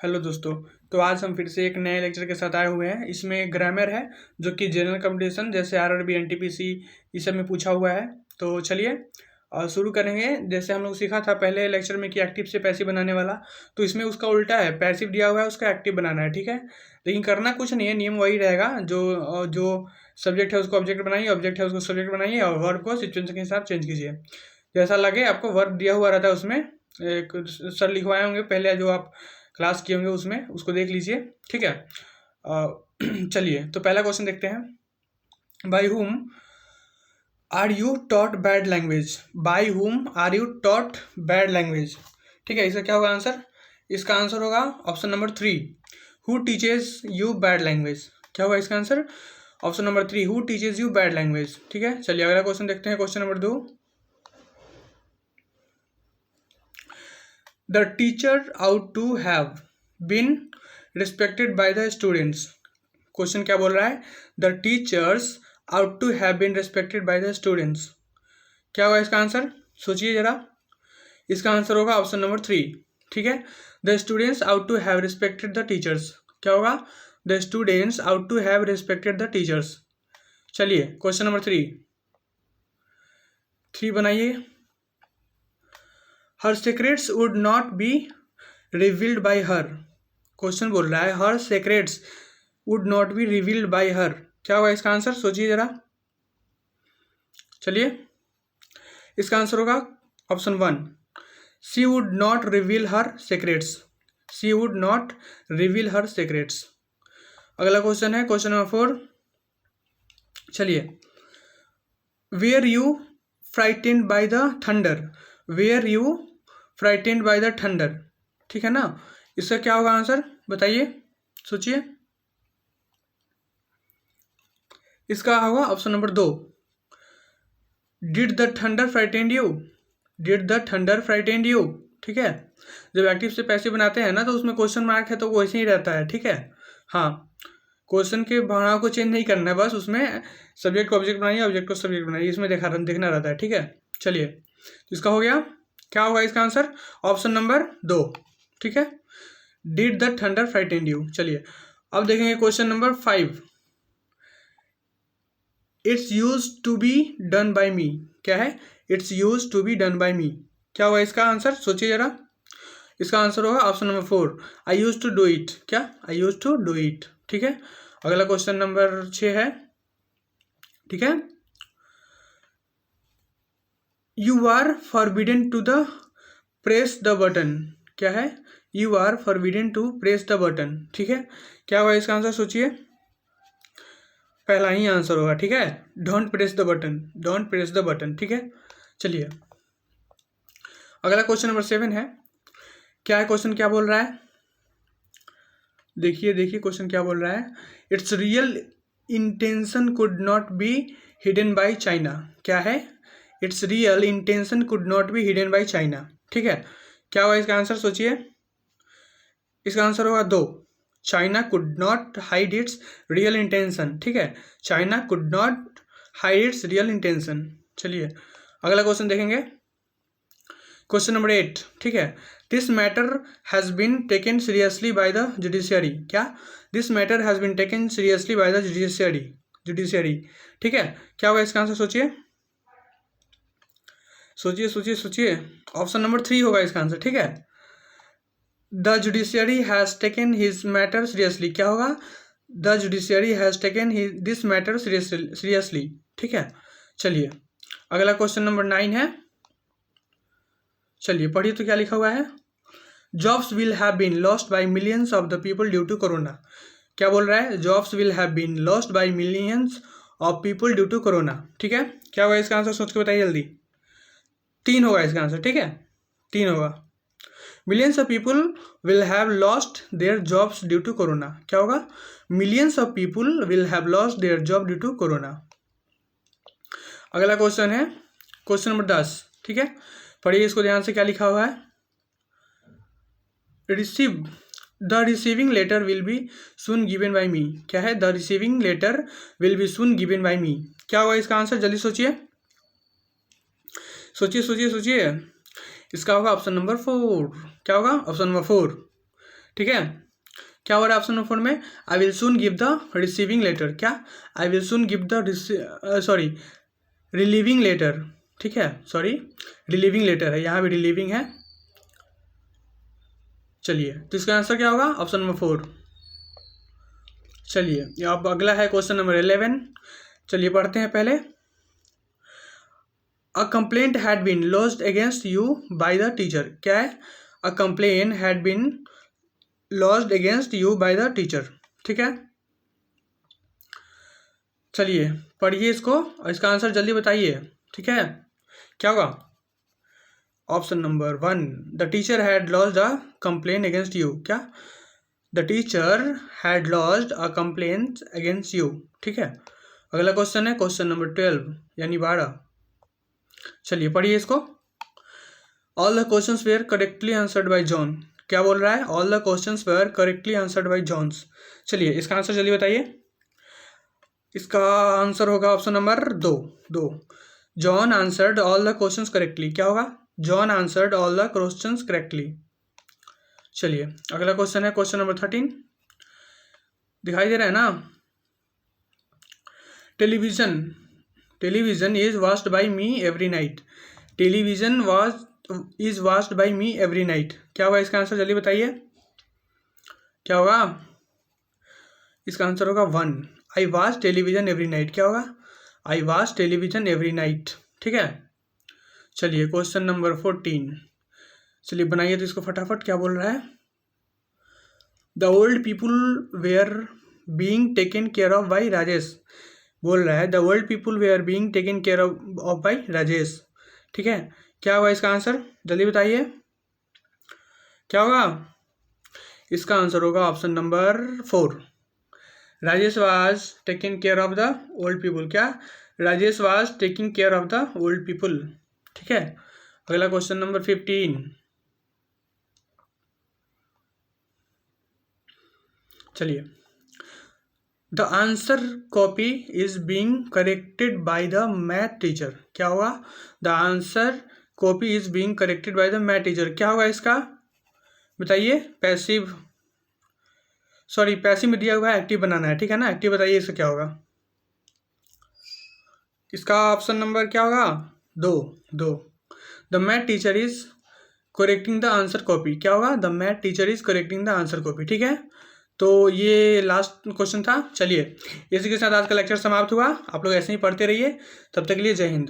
Hello दोस्तों। तो आज हम फिर से एक नए लेक्चर के साथ आए हुए हैं। इसमें ग्रामर है जो कि जनरल कंपटीशन जैसे आरआरबी एनटीपीसी इस सब में पूछा हुआ है। तो चलिए शुरू करेंगे। जैसे हम लोग सीखा था पहले लेक्चर में कि एक्टिव से पैसिव बनाने वाला, तो इसमें उसका उल्टा है, पैसिव दिया हुआ है उसका एक्टिव बनाना है। ठीक है, लेकिन करना कुछ नहीं है, नियम वही रहेगा। जो सब्जेक्ट है उसको ऑब्जेक्ट बनाइए, ऑब्जेक्ट है उसको सब्जेक्ट बनाइए और वर्ब को सिचुएशन के हिसाब चेंज कीजिए। जैसा लगे आपको वर्ब दिया हुआ रहता है उसमें एक सर लिखवाए होंगे पहले, जो आप क्लास किए होंगे उसमें उसको देख लीजिए। ठीक है, चलिए तो पहला क्वेश्चन देखते हैं। By whom are you taught bad language? By whom are you taught bad language? ठीक है, इसका क्या होगा आंसर? इसका आंसर होगा option number 3, who teaches you bad language. क्या होगा इसका answer? Option number 3, who teaches you bad language. ठीक है, चलिए अगला क्वेश्चन देखते हैं। Question number 2, the teacher ought to have been respected by the students. Question क्या बोल रहा है? The teachers ought to have been respected by the students. क्या होगा इसका आंसर? सोचिए जरा। इसका आंसर होगा ऑप्शन नंबर 3। ठीक है, the students ought to have respected the teachers. क्या होगा? The students ought to have respected the teachers. चलिए क्वेश्चन नंबर 3 बनाइए। Her secrets would not be revealed by her. Question बोल रहा है her secrets would not be revealed by her. क्या होगा इसका आंसर? सोचिए जरा। चलिए इसका आंसर होगा option 1, she would not reveal her secrets. She would not reveal her secrets. अगला क्वेश्चन है क्वेश्चन नंबर 4। चलिए, were you frightened by the thunder. Were you frightened by the thunder. ठीक है ना, इसका क्या होगा आंसर? बताइए, सोचिए। इसका होगा option number 2, did the thunder frightened you. Did the thunder frightened you. ठीक है, जब एक्टिव से पैसिव बनाते हैं ना तो उसमें क्वेश्चन मार्क है तो वो वैसे ही रहता है। ठीक है, हाँ, क्वेश्चन के भावनाओं को चेंज नहीं करना है, बस उसमें सब्जेक्ट को ऑब्जेक्ट बनाइए, ऑब्जेक्ट को सब्जेक्ट बनाइए, इसमें देखना रहता है। ठीक है, चलिए तो इसका हो गया। क्या होगा इसका आंसर? Option number 2। ठीक है, did the thunder frightened you. चलिए अब देखेंगे question number 5। It's used to be done by me. क्या है? It's used to be done by me. क्या होगा इसका आंसर? सोचिए जरा। इसका आंसर होगा option number 4, I used to do it. क्या? I used to do it. ठीक है, अगला क्वेश्चन नंबर 6 है। ठीक है, you are forbidden to the press the button. क्या है? You are forbidden to press the button. ठीक है, क्या होगा इसका आंसर? सोचिए। पहला ही आंसर होगा। ठीक है, don't press the button, don't press the button. ठीक है, चलिए अगला क्वेश्चन नंबर 7 है। क्या है क्वेश्चन? क्या बोल रहा है? देखिए देखिए क्वेश्चन क्या बोल रहा है। It's real intention could not be hidden by China. क्या है? It's real intention could not be hidden by China. ठीक है, क्या होगा इसका आंसर? सोचिए। इसका आंसर होगा 2, China could not hide its real intention. ठीक है, China could not hide its real intention. चलिए अगला क्वेश्चन देखेंगे। Question number 8। ठीक है, this matter has been taken seriously by the judiciary. क्या? This matter has been taken seriously by the judiciary. ठीक है, क्या होगा इसका आंसर? सोचिए सोचिए सोचिए सोचिए। ऑप्शन नंबर 3 होगा इसका आंसर। ठीक है, the judiciary has taken his matter seriously. क्या होगा? The judiciary has taken this matter seriously. ठीक है, चलिए अगला क्वेश्चन नंबर 9 है। चलिए पढ़िए तो क्या लिखा हुआ है। Jobs will have been lost by millions of the people due to corona. क्या बोल रहा है? Jobs will have been lost by millions of people due to corona. ठीक है, क्या होगा इसका आंसर? सोच के बताइए जल्दी। 3 होगा इसका आंसर। ठीक है, 3 होगा। Millions of people will have lost their jobs due to corona. क्या होगा? Millions of people will have lost their job due to corona. अगला क्वेश्चन है क्वेश्चन नंबर 10। ठीक है, पढ़िए इसको ध्यान से। क्या लिखा हुआ है? Receive the receiving letter will be soon given by me. क्या है? The receiving letter will be soon given by me. क्या होगा इसका आंसर? जल्दी सोचिए सोचिए सोचिए सोचिए। इसका होगा ऑप्शन नंबर 4। क्या होगा? Option number 4। ठीक है, क्या हो रहा है ऑप्शन नंबर 4 में? I will soon give the receiving letter. क्या? I will soon give the relieving letter. ठीक है, सॉरी रिलीविंग लेटर है, यहाँ भी रिलीविंग है। चलिए, तो इसका आंसर क्या होगा? Option number 4। चलिए, अब अगला है क्वेश्चन नंबर 11। चलिए पढ़ते हैं पहले। A complaint had been lodged against you by the teacher. क्या है? A complaint had been lodged against you by the teacher. ठीक है, चलिए पढ़िए इसको और इसका आंसर जल्दी बताइए। ठीक है, क्या होगा? Option number 1, the teacher had lodged a complaint against you. क्या? The teacher had lodged a complaint against you. ठीक है, अगला क्वेश्चन है क्वेश्चन नंबर 12 यानी 12। चलिए पढ़िए इसको। All the questions were correctly answered by John. क्या बोल रहा है? All the questions were correctly answered by Johns. चलिए इसका आंसर जल्दी बताइए। इसका आंसर होगा option number 2। John answered all the questions correctly. क्या होगा? John answered all the questions correctly. चलिए अगला क्वेश्चन है क्वेश्चन नंबर 13। दिखाई दे रहा है ना? Television is watched by me every night. Television is watched by me every night. क्या होगा इसका आंसर? जल्दी बताइए, क्या होगा? इसका आंसर होगा 1, I watch television every night. क्या होगा? I watch television every night. ठीक है, चलिए क्वेश्चन नंबर 14। चलिए बनाइए तो इसको फटाफट। क्या बोल रहा है? The old people were being taken care of by Rajesh. बोल रहा है the old people were being taken care of by Rajesh. ठीक है, क्या होगा इसका आंसर? जल्दी बताइए, क्या होगा? इसका आंसर होगा option number 4, Rajesh was taking care of the old people. क्या? Rajesh was taking care of the old people. ठीक है, अगला क्वेश्चन नंबर 15। चलिए, the answer copy is being corrected by the math teacher. क्या होगा? The answer copy is being corrected by the math teacher. क्या होगा इसका? बताइए। पैसिव में दिया हुआ है, एक्टिव बनाना है। ठीक है ना, एक्टिव बताइए इसका क्या होगा? इसका ऑप्शन नंबर क्या होगा? 2। The math teacher is correcting the answer copy. क्या होगा? The math teacher is correcting the answer copy. ठीक है, तो ये लास्ट क्वेश्चन था। चलिए इसी के साथ आज का लेक्चर समाप्त हुआ। आप लोग ऐसे ही पढ़ते रहिए। तब तक के लिए जय हिंद।